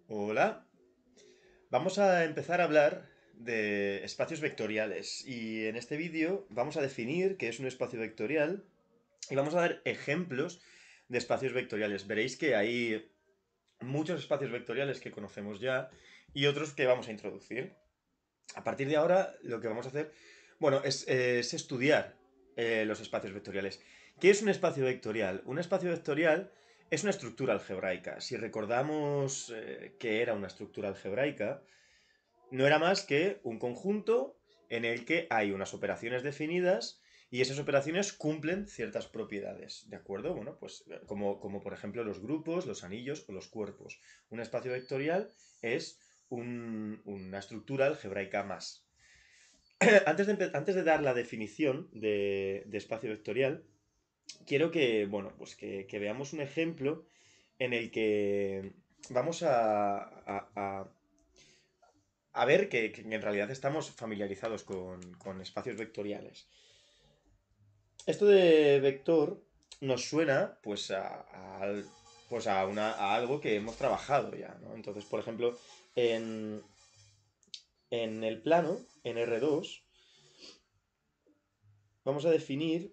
Hola, vamos a empezar a hablar de espacios vectoriales y en este vídeo vamos a definir qué es un espacio vectorial y vamos a dar ejemplos de espacios vectoriales. Veréis que hay muchos espacios vectoriales que conocemos ya y otros que vamos a introducir. A partir de ahora lo que vamos a hacer, bueno, es estudiar los espacios vectoriales. ¿Qué es un espacio vectorial? Un espacio vectorial es una estructura algebraica. Si recordamos qué era una estructura algebraica, no era más que un conjunto en el que hay unas operaciones definidas y esas operaciones cumplen ciertas propiedades, ¿de acuerdo? Bueno, pues como por ejemplo los grupos, los anillos o los cuerpos. Un espacio vectorial es una estructura algebraica más. Antes de dar la definición de espacio vectorial, quiero que, bueno, pues que veamos un ejemplo en el que vamos a ver que en realidad estamos familiarizados con espacios vectoriales. Esto de vector nos suena pues a algo que hemos trabajado ya, ¿no? Entonces, por ejemplo, en, en el plano, en R2, vamos a definimos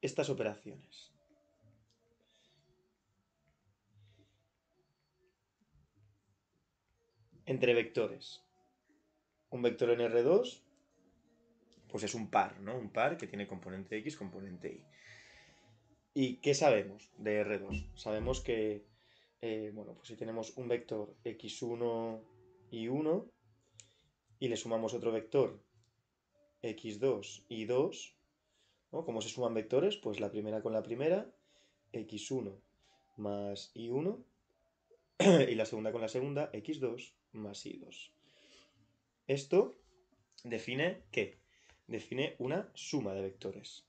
estas operaciones. Entre vectores. Un vector en R2, pues es un par, ¿no? Un par que tiene componente X, componente Y. ¿Y qué sabemos de R2? Sabemos que, bueno, pues si tenemos un vector x1 y 1 y le sumamos otro vector x2 y 2, ¿no? ¿Cómo se suman vectores? Pues la primera con la primera, x1 más y1, y la segunda con la segunda, x2 más y2. Esto define ¿qué? Define una suma de vectores.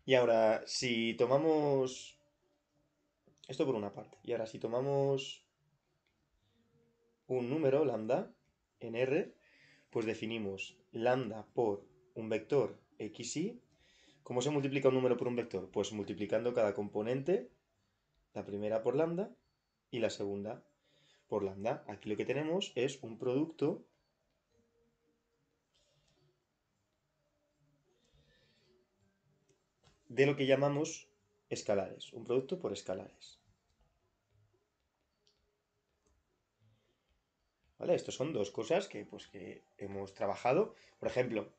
Y ahora, si tomamos esto por una parte, y ahora si tomamos un número, lambda, en R, pues definimos lambda por un vector xy. ¿Cómo se multiplica un número por un vector? Pues multiplicando cada componente, la primera por lambda y la segunda por lambda. Aquí lo que tenemos es un producto de lo que llamamos escalares, un producto por escalares. ¿Vale? Estos son dos cosas que hemos trabajado. Por ejemplo,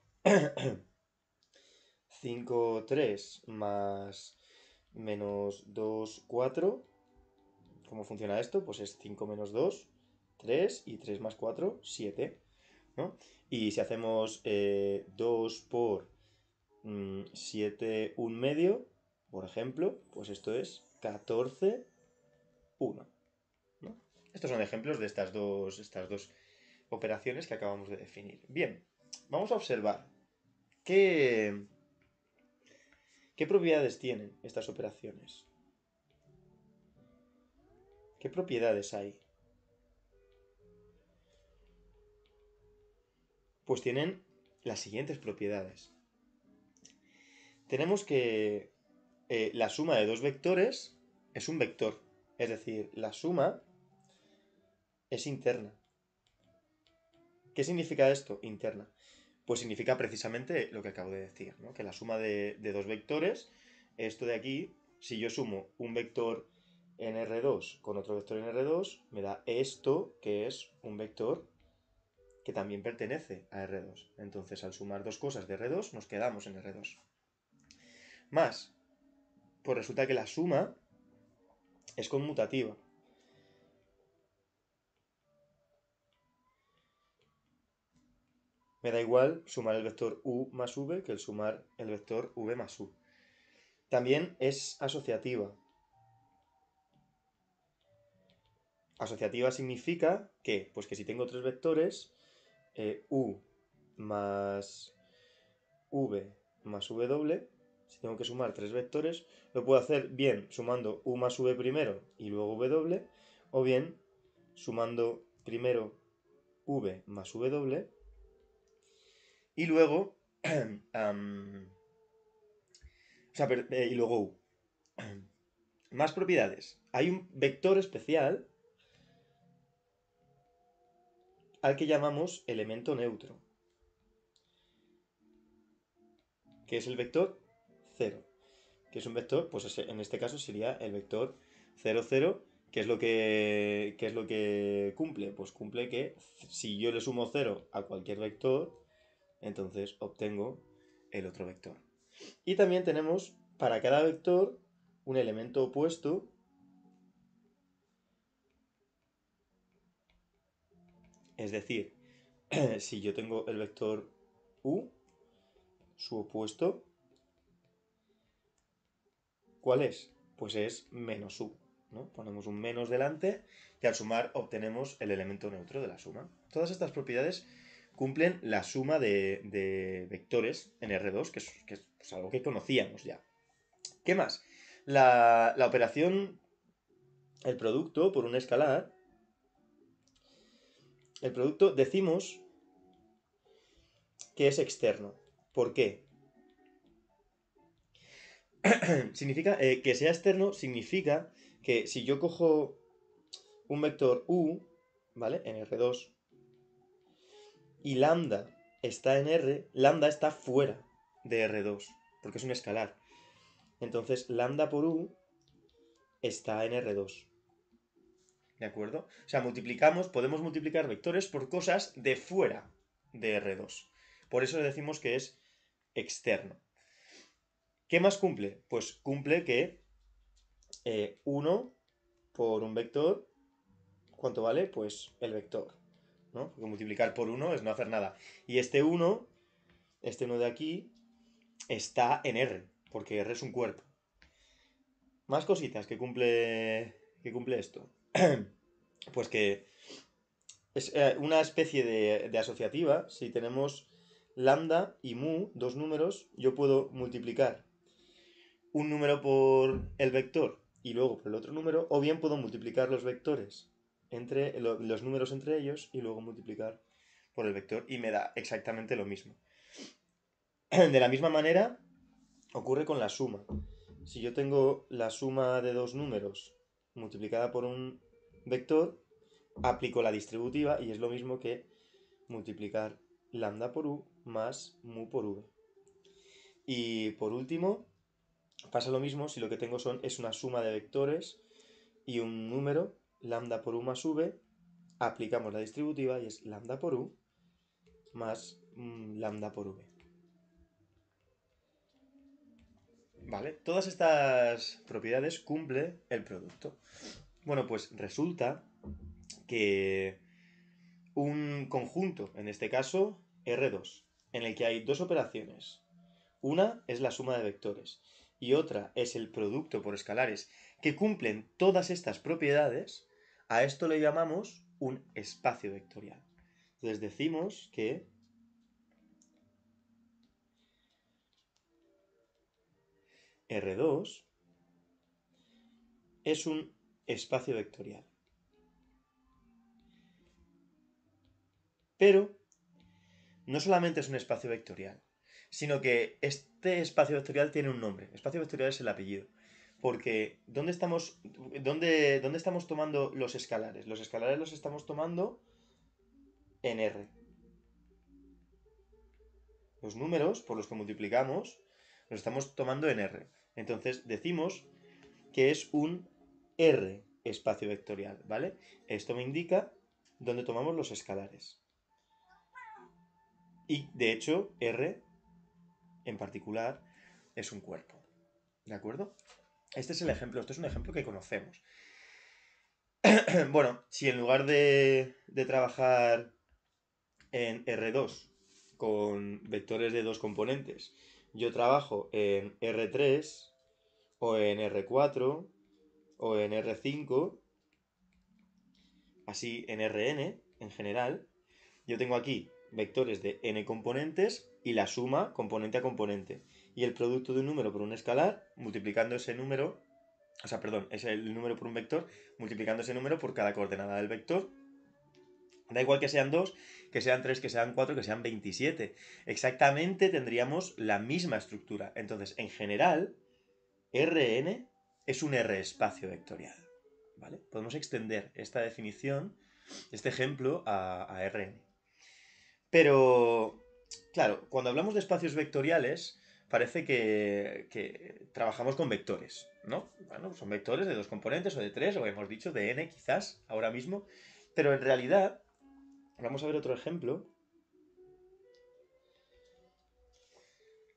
5 3 más menos 2 4. ¿Cómo funciona esto? Pues es 5 menos 2 3 y 3 más 4 7, ¿no? Y si hacemos 2 por 7 un medio, por ejemplo, pues esto es 14 1, ¿no? Estos son ejemplos de estas dos operaciones que acabamos de definir. Bien, vamos a observar qué, qué propiedades tienen estas operaciones. ¿Qué propiedades hay? Pues tienen las siguientes propiedades. Tenemos que la suma de dos vectores es un vector. Es decir, la suma es interna. ¿Qué significa esto? Interna. Pues significa precisamente lo que acabo de decir, ¿no? Que la suma de dos vectores, esto de aquí, si yo sumo un vector en R2 con otro vector en R2, me da esto que es un vector que también pertenece a R2. Entonces, al sumar dos cosas de R2, nos quedamos en R2. Más, pues resulta que la suma es conmutativa. Me da igual sumar el vector u más v que el sumar el vector v más u. También es asociativa. Asociativa significa que, pues que si tengo tres vectores, u más v más w, si tengo que sumar tres vectores, lo puedo hacer bien sumando u más v primero y luego w, o bien sumando primero v más w Y luego, y luego U. Más propiedades. Hay un vector especial al que llamamos elemento neutro, que es el vector 0, que es un vector, pues en este caso sería el vector 0, 0, ¿qué es lo que cumple? Pues cumple que si yo le sumo 0 a cualquier vector, entonces obtengo el otro vector. Y también tenemos para cada vector un elemento opuesto, es decir, si yo tengo el vector u, su opuesto, ¿cuál es? Pues es menos u, ¿no? Ponemos un menos delante y al sumar obtenemos el elemento neutro de la suma. Todas estas propiedades cumplen la suma de vectores en R2, que es pues, algo que conocíamos ya. ¿Qué más? La operación, el producto por un escalar, el producto decimos que es externo. ¿Por qué? Significa que sea externo significa que si yo cojo un vector u, ¿vale? En R2 y lambda está en R, lambda está fuera de R2 porque es un escalar. Entonces lambda por u está en R2. ¿De acuerdo? O sea, podemos multiplicar vectores por cosas de fuera de R2. Por eso le decimos que es externo. ¿Qué más cumple? Pues cumple que 1 por un vector, ¿cuánto vale? Pues el vector, ¿no? Porque multiplicar por 1 es no hacer nada. Y este 1 de aquí, está en R, porque R es un cuerpo. Más cositas que cumple esto. Pues que es una especie de asociativa. Si tenemos lambda y mu, dos números, yo puedo multiplicar un número por el vector y luego por el otro número, o bien puedo multiplicar los vectores entre los números entre ellos y luego multiplicar por el vector y me da exactamente lo mismo. De la misma manera ocurre con la suma. Si yo tengo la suma de dos números multiplicada por un vector, aplico la distributiva y es lo mismo que multiplicar lambda por u más mu por v. Y por último, pasa lo mismo si lo que tengo es una suma de vectores y un número, lambda por u más v, aplicamos la distributiva y es lambda por u más lambda por v. ¿Vale? Todas estas propiedades cumple el producto. Bueno, pues resulta que un conjunto, en este caso R2, en el que hay dos operaciones. Una es la suma de vectores y otra es el producto por escalares que cumplen todas estas propiedades. A esto le llamamos un espacio vectorial. Entonces decimos que R2 es un espacio vectorial. Pero no solamente es un espacio vectorial, sino que este espacio vectorial tiene un nombre. Espacio vectorial es el apellido. Porque ¿dónde estamos tomando los escalares? Los escalares los estamos tomando en R. Los números por los que multiplicamos los estamos tomando en R. Entonces decimos que es un R espacio vectorial, ¿vale? Esto me indica dónde tomamos los escalares. Y de hecho, R en particular es un cuerpo. ¿De acuerdo? Este es un ejemplo que conocemos. Bueno, si en lugar de trabajar en R2 con vectores de dos componentes, yo trabajo en R3 o en R4 o en R5, así en Rn en general, yo tengo aquí vectores de n componentes y la suma componente a componente. Y el producto de un número por un escalar, multiplicando ese número, es el número por un vector, multiplicando ese número por cada coordenada del vector, Da igual que sean 2, que sean 3, que sean 4, que sean 27. Exactamente tendríamos la misma estructura. Entonces, en general, Rn es un R espacio vectorial. ¿Vale? Podemos extender esta definición, este ejemplo, a Rn. Pero, claro, cuando hablamos de espacios vectoriales, parece que trabajamos con vectores, ¿no? Bueno, son vectores de 2 componentes o de 3, o hemos dicho de n quizás, ahora mismo. Pero en realidad, vamos a ver otro ejemplo.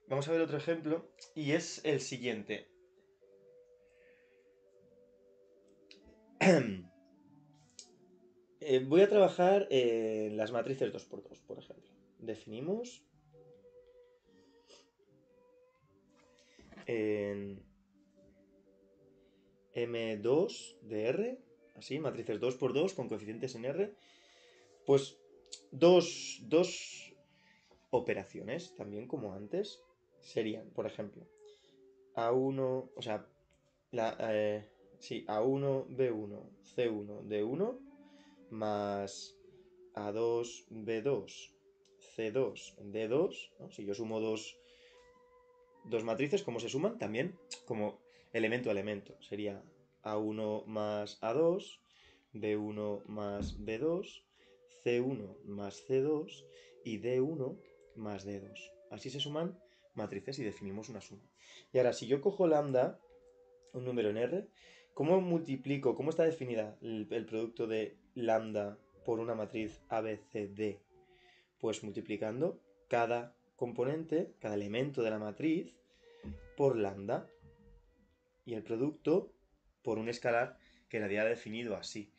Vamos a ver otro ejemplo y es el siguiente. Voy a trabajar en las matrices 2x2, por ejemplo. Definimos en M2 de R, así, matrices 2x2 con coeficientes en R, pues dos operaciones, también como antes, serían, por ejemplo, A1, o sea, sí, A1, B1, C1, D1, más A2, B2, C2, D2, ¿no? Si yo sumo dos matrices, ¿cómo se suman? También como elemento a elemento. Sería A1 más A2, B1 más B2, C1 más C2 y D1 más D2. Así se suman matrices y definimos una suma. Y ahora, si yo cojo lambda, un número en R, ¿cómo multiplico, cómo está definida el producto de lambda por una matriz ABCD? Pues multiplicando cada componente, cada elemento de la matriz, por lambda. Y el producto por un escalar que la había definido así.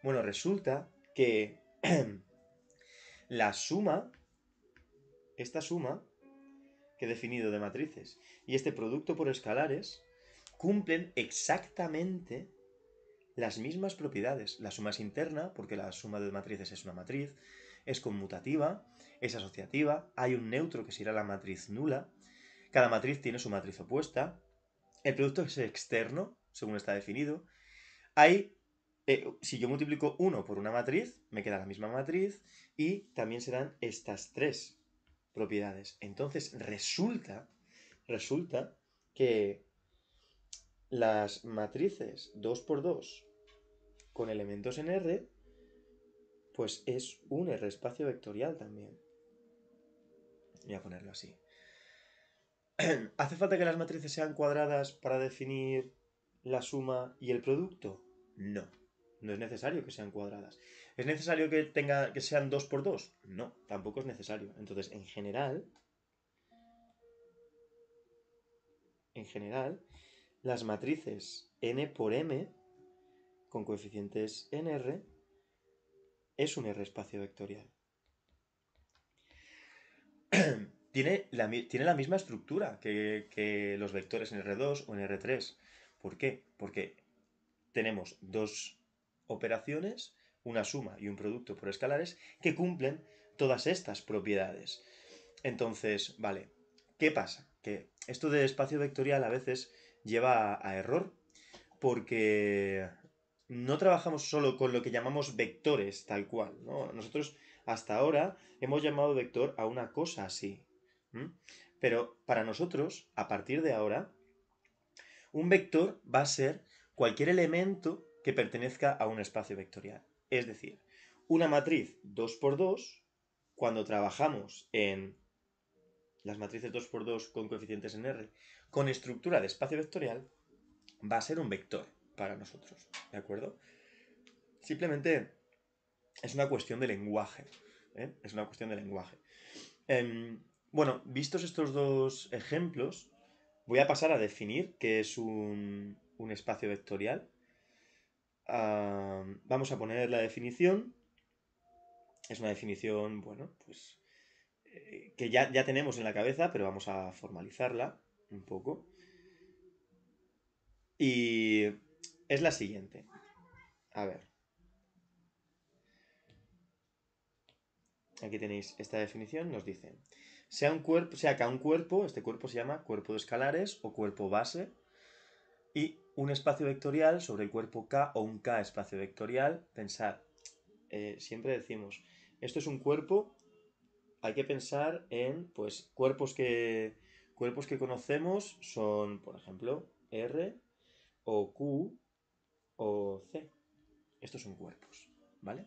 Bueno, resulta que la suma, esta suma que he definido de matrices y este producto por escalares cumplen exactamente las mismas propiedades. La suma es interna, porque la suma de matrices es una matriz, es conmutativa, es asociativa, hay un neutro que será la matriz nula, cada matriz tiene su matriz opuesta, el producto es externo, según está definido. Si yo multiplico 1 por una matriz, me queda la misma matriz y también se dan estas 3 propiedades. Entonces resulta que las matrices 2x2 con elementos en R, pues es un R espacio vectorial también. Voy a ponerlo así. ¿Hace falta que las matrices sean cuadradas para definir la suma y el producto? No. No es necesario que sean cuadradas. ¿Es necesario que sean 2x2? No, tampoco es necesario. Entonces, en general, las matrices n por m con coeficientes en R es un R espacio vectorial. Tiene la misma estructura que los vectores en R2 o en R3. ¿Por qué? Porque tenemos dos operaciones, una suma y un producto por escalares, que cumplen todas estas propiedades. Entonces, vale, ¿qué pasa? Que esto de espacio vectorial a veces lleva a error, porque no trabajamos solo con lo que llamamos vectores, tal cual, ¿no? Nosotros hasta ahora hemos llamado vector a una cosa así. Pero para nosotros, a partir de ahora, un vector va a ser cualquier elemento que pertenezca a un espacio vectorial. Es decir, una matriz 2x2, cuando trabajamos en las matrices 2x2 con coeficientes en R, con estructura de espacio vectorial, va a ser un vector para nosotros. ¿De acuerdo? Simplemente es una cuestión de lenguaje. Es una cuestión de lenguaje. Bueno, vistos estos dos ejemplos, voy a pasar a definir qué es un espacio vectorial. Vamos a poner la definición. Es una definición, bueno, pues que ya tenemos en la cabeza, pero vamos a formalizarla un poco. Y es la siguiente. A ver. Aquí tenéis esta definición, nos dice, sea que un cuerpo, este cuerpo se llama cuerpo de escalares o cuerpo base, y un espacio vectorial sobre el cuerpo K o un K espacio vectorial, pensad, siempre decimos, esto es un cuerpo, hay que pensar en, pues, cuerpos que conocemos son, por ejemplo, R o Q o C. Estos son cuerpos, ¿vale?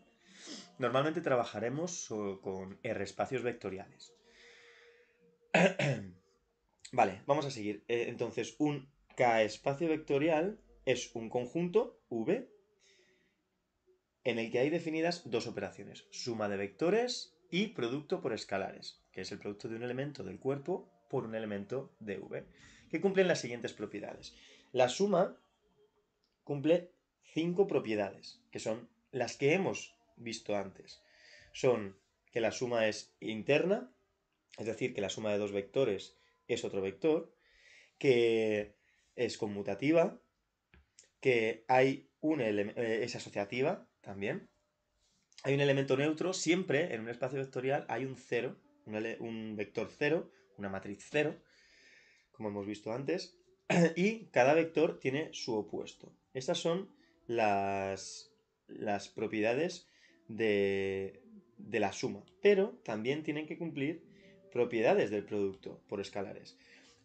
Normalmente trabajaremos con R espacios vectoriales. Vale, vamos a seguir. Entonces, un K espacio vectorial es un conjunto V en el que hay definidas dos operaciones, suma de vectores y producto por escalares, que es el producto de un elemento del cuerpo por un elemento de V, que cumplen las siguientes propiedades. La suma cumple 5 propiedades, que son las que hemos visto antes. Son que la suma es interna, es decir, que la suma de dos vectores es otro vector, que es conmutativa, que hay es asociativa también. Hay un elemento neutro, siempre en un espacio vectorial hay un cero, un vector cero, una matriz cero, como hemos visto antes, y cada vector tiene su opuesto. Estas son las propiedades de la suma, pero también tienen que cumplir propiedades del producto por escalares.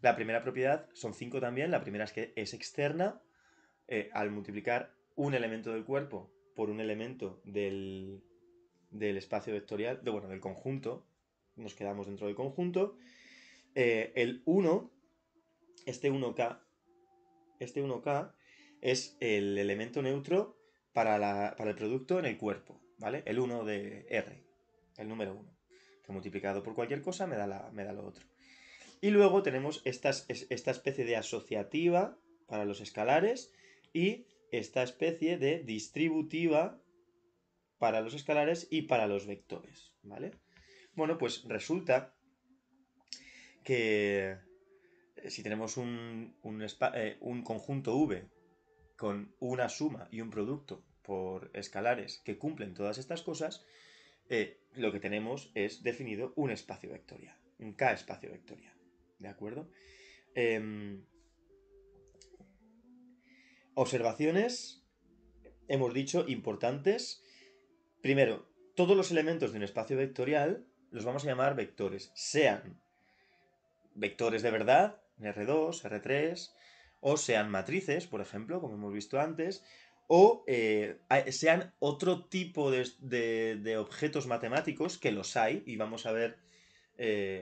La primera propiedad son 5 también, la primera es que es externa, al multiplicar un elemento del cuerpo por un elemento del espacio vectorial, del conjunto, nos quedamos dentro del conjunto, el 1, este 1K, es el elemento neutro para el producto en el cuerpo, ¿vale? El 1 de R, el número 1, que multiplicado por cualquier cosa me da lo otro. Y luego tenemos esta especie de asociativa para los escalares y esta especie de distributiva para los escalares y para los vectores, ¿vale? Bueno, pues resulta que si tenemos un conjunto V con una suma y un producto por escalares que cumplen todas estas cosas, lo que tenemos es definido un espacio vectorial, un K espacio vectorial, ¿de acuerdo? Observaciones, hemos dicho, importantes. Primero, todos los elementos de un espacio vectorial los vamos a llamar vectores, sean vectores de verdad, R2, R3, o sean matrices, por ejemplo, como hemos visto antes, o sean otro tipo de objetos matemáticos, que los hay, y vamos a ver,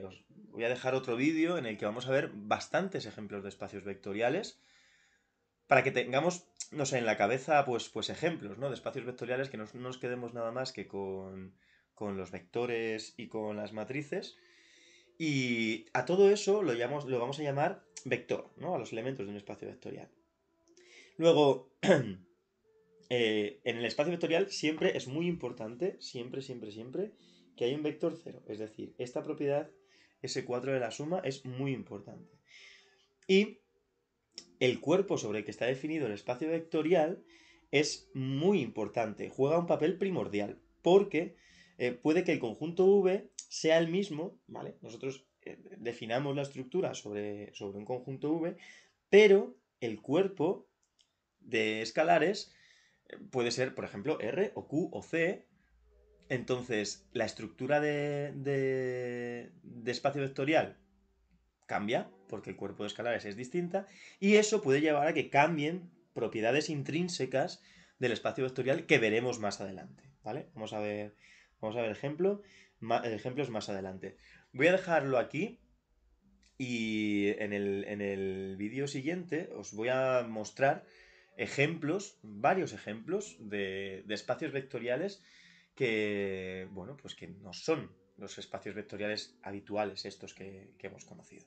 os voy a dejar otro vídeo en el que vamos a ver bastantes ejemplos de espacios vectoriales, para que tengamos, no sé, en la cabeza, pues ejemplos, ¿no? De espacios vectoriales, que no nos quedemos nada más que con los vectores y con las matrices. Y a todo eso lo vamos a llamar vector, ¿no? A los elementos de un espacio vectorial. Luego, en el espacio vectorial siempre es muy importante, siempre, que hay un vector cero. Es decir, esta propiedad, S4 de la suma, es muy importante. Y el cuerpo sobre el que está definido el espacio vectorial es muy importante, juega un papel primordial, porque puede que el conjunto V sea el mismo, ¿vale? Nosotros definamos la estructura sobre un conjunto V, pero el cuerpo de escalares puede ser, por ejemplo, R o Q o C. Entonces, la estructura de espacio vectorial cambia, porque el cuerpo de escalares es distinta, y eso puede llevar a que cambien propiedades intrínsecas del espacio vectorial que veremos más adelante, ¿vale? Vamos a ver ejemplos más adelante. Voy a dejarlo aquí y en el vídeo siguiente os voy a mostrar varios ejemplos de espacios vectoriales que, bueno, pues que no son los espacios vectoriales habituales estos que hemos conocido.